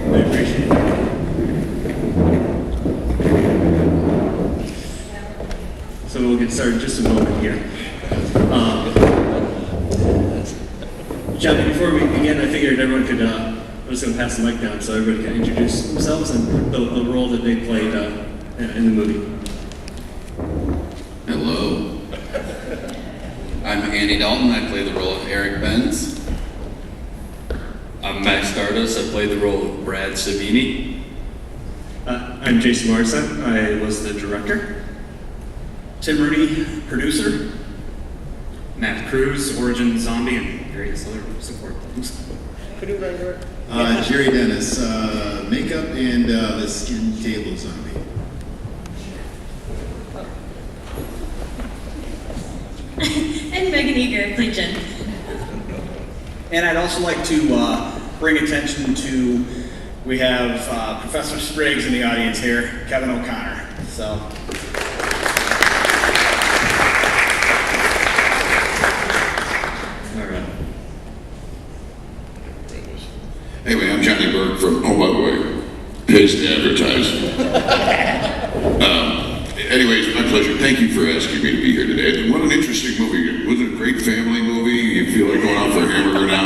I appreciate it. So we'll get started in just a moment here. John, before we begin, I figured everyone could, I'm just going to pass the mic down so everybody can introduce themselves and the role that they played in the movie. Hello. I'm Andy Dalton. I play the role of Eric Benz. I'm Max Stardust. I played the role of Brad Savini. I'm Jason Morrison. I was the director. Tim Rooney, producer. Matt Cruz, Origin Zombie, and various other support things. Jerry Dennis, makeup and the skin table zombie. And Megan Eager, I played Jen. And I'd also like to bring attention to, we have Professor Spriggs in the audience here, Kevin O'Connor. So. All right. Anyway, I'm Johnny Burke from, oh, by the way, pays to advertise. Anyways, my pleasure. Thank you for asking me to be here today. What an interesting movie. Was it a great family movie? You feel like going out for a hamburger now?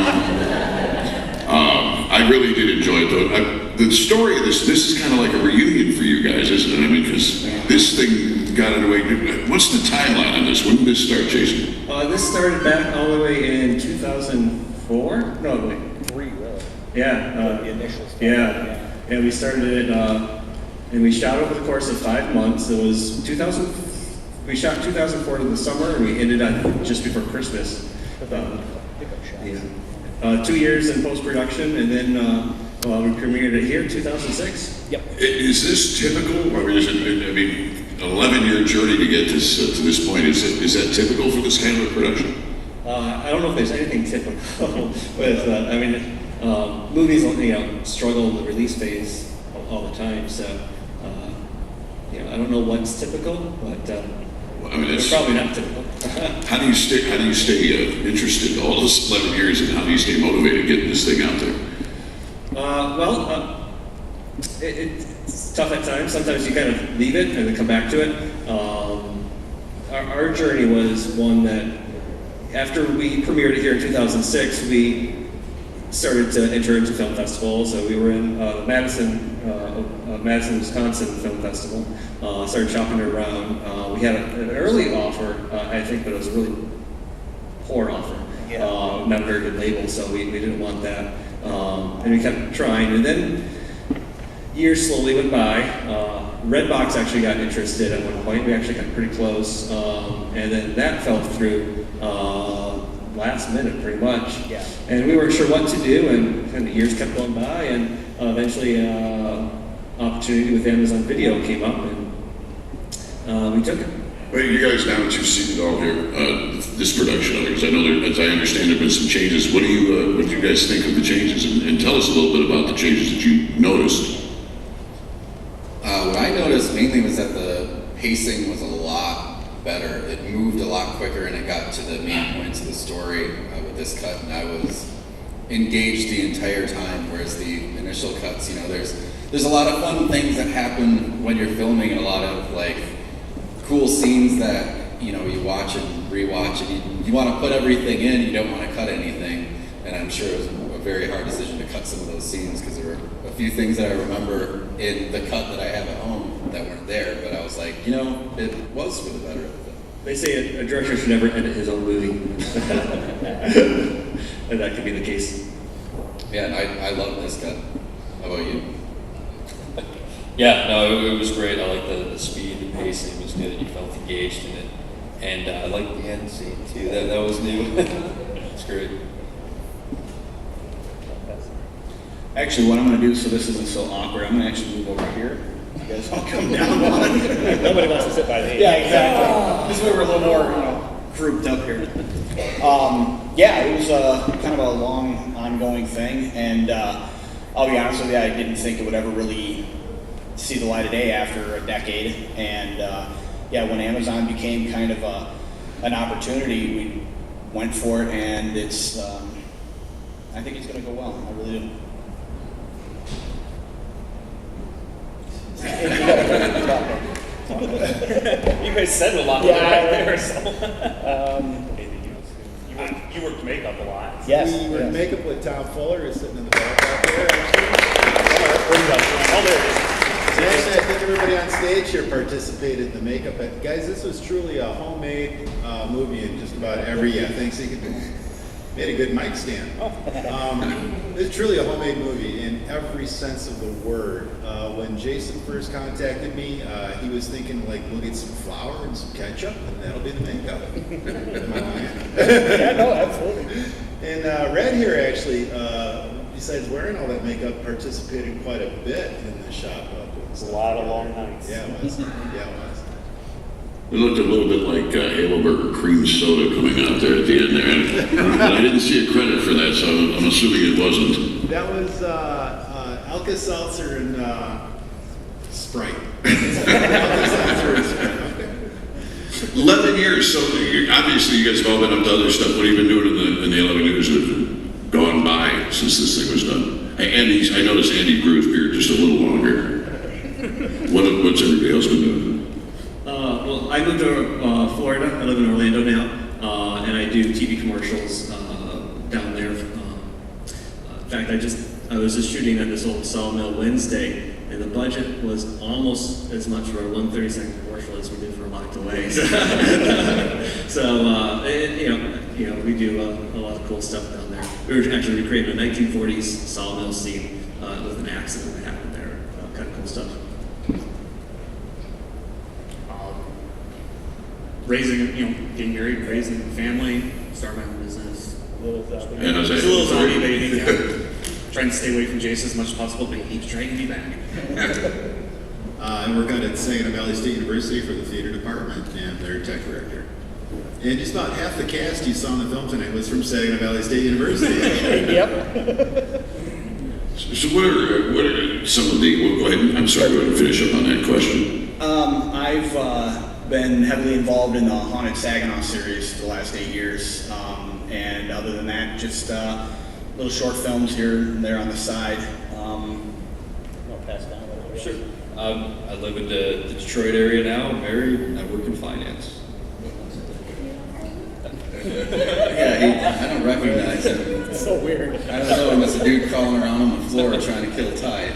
I really did enjoy it, though. The story of this is kind of like a reunion for you guys, isn't it? I mean, because this thing got underway. What's the timeline on this? When did this start, Jason? This started back all the way in 2004? No, wait. 3, really. Yeah. The initial stuff. Yeah. And we started it, and we shot over the course of 5 months. It was 2000. We shot 2004 in the summer, and we ended up just before Christmas. Yeah. 2 years in post-production, and then we premiered it here in 2006. Yep. Is this typical? I mean, is it, an 11-year journey to get this to this point. Is that typical for this kind of a production? I don't know if there's anything typical with. Movies, struggle in the release phase all the time. So, I don't know what's typical, but it's probably not typical. How do you stay interested all those 11 years, and how do you stay motivated getting this thing out there? It's tough at times. Sometimes you kind of leave it and then come back to it. Our journey was one that, after we premiered it here in 2006, we started to enter into film festivals. So we were in Madison, Wisconsin Film Festival. Started shopping around. We had an early offer, I think, but it was a really poor offer. Yeah. Not a very good label, so we didn't want that. And we kept trying. And then years slowly went by. Redbox actually got interested at one point. We actually got pretty close. And then that fell through last minute, pretty much. Yeah. And we weren't sure what to do, and kind of years kept going by, and eventually opportunity with Amazon Video came up, and we took it. Well, you guys, now that you've seen it all here, this production of it, because I know there, as I understand, there've been some changes. What do you guys think of the changes? And tell us a little bit about the changes that you noticed. What I noticed mainly was that the pacing was a lot better. It moved a lot quicker, and it got to the main points of the story with this cut, and I was engaged the entire time, whereas the initial cuts, there's a lot of fun things that happen when you're filming, and a lot of cool scenes that you watch and rewatch, and you want to put everything in, you don't want to cut anything, and I'm sure it was a very hard decision to cut some of those scenes, because there were a few things that I remember in the cut that I have at home that weren't there, but I was like, it was for the better of it. They say a director should never edit his own movie. And that could be the case. Yeah, and I love this cut. How about you? Yeah, no, it was great. I like the speed, the pacing. It was good, and you felt engaged in it. And I liked the end scene too. That was new. It's great. Actually, what I'm going to do, so this isn't so awkward, I'm going to actually move over here. You guys all come down one. Nobody wants to sit by the Yeah, exactly. This way we're a little more, grouped up here. It was kind of a long, ongoing thing, and I'll be honest with you, I didn't think it would ever really see the light of day after a decade. And when Amazon became kind of an opportunity, we went for it, and it's. I think it's going to go well. I really do. You guys said a lot Yeah, right there, so. You worked makeup a lot. Yes. We were in yes. makeup with Tom Fuller, who's sitting in the back out there. Where you go? Oh, there it is. And actually, I think everybody on stage here participated in the makeup. But guys, this was truly a homemade movie in just about every thing. So you could made a good mic stand. It's truly a homemade movie in every sense of the word. When Jason first contacted me, he was thinking like, we'll get some flour and some ketchup, and that'll be the makeup. Yeah, no, absolutely. And Red here actually, besides wearing all that makeup, participated quite a bit in the shop up. A lot of long nights. Yeah, it was. Yeah, it was. It looked a little bit like Haleburger cream soda coming out there at the end there. But I didn't see a credit for that, so I'm assuming it wasn't. That was Alka-Seltzer and Sprite. Alka-Seltzer and Sprite. Okay. 11 years, so obviously you guys have all been up to other stuff. What have you been doing in the 11 years that have gone by since this thing was done? Hey, I noticed Andy grew his beard just a little longer. What's everybody else been doing? Well, I moved to Florida. I live in Orlando now, and I do TV commercials down there. In fact, I was just shooting at this old Sawmill Wednesday, and the budget was almost as much for a 1/32 commercial as we did for Locked Away. We do a lot of cool stuff down there. We were actually recreating a 1940s Sawmill scene with an accident that happened there. Kind of cool stuff. Getting married, raising a family, start my own business. Little Yeah, how's that? It's a little zombie baby. Yeah. Trying to stay away from Jason as much as possible, but he's dragging me back. I work out at Saginaw Valley State University for the theater department and their tech director. And just about half the cast you saw in the film tonight was from Saginaw Valley State University. Yep. So what are some of the, well, go ahead, I'm sorry, go ahead and finish up on that question. I've been heavily involved in the Haunted Saginaw series for the last 8 years. And other than that, just little short films here and there on the side. I'll pass down a little bit. Sure. I live in the Detroit area now. I'm married. And I work in finance. Yeah, I don't recognize him. It's so weird. I don't know him as a dude crawling around on the floor trying to kill Ty.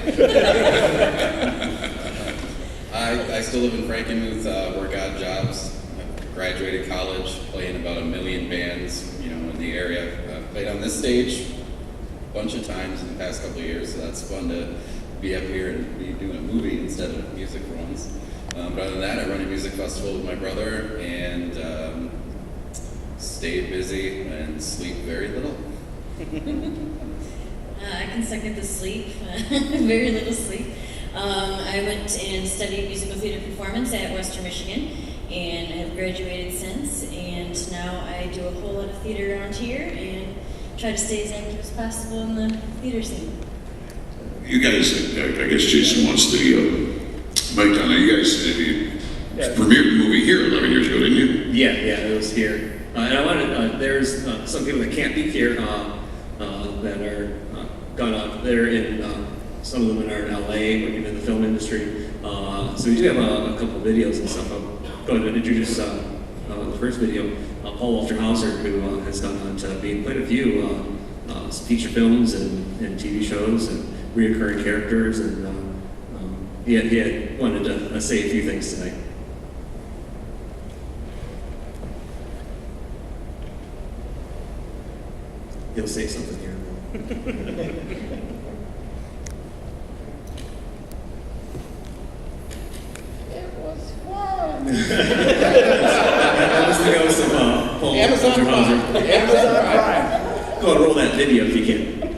I still live in Frankenmuth, work odd jobs. I graduated college, played in about 1 million bands, in the area. I've played on this stage a bunch of times in the past couple of years, so that's fun to be up here and be doing a movie instead of music for once. But other than that, I run a music festival with my brother and stay busy and sleep very little. I can second the sleep, very little sleep. I went and studied musical theater performance at Western Michigan and have graduated since, and now I do a whole lot of theater around here and try to stay as active as possible in the theater scene. You guys, I guess Jason wants the mic down there. You guys premiered the movie here 11 years ago, didn't you? Yeah, it was here. And I wanted, there's some people that can't be here that are gone out there, and some of them are in LA working in the film industry. So we do have a couple of videos and stuff. I'm going to introduce the first video, Paul Walter Hauser, who has gone on to be in quite a few feature films and TV shows and reoccurring characters. And he had wanted to say a few things tonight. He'll say something here. That was the ghost of Paul Amazon Walter Hauser. Prime. Amazon Prime. Go and roll that video if you can.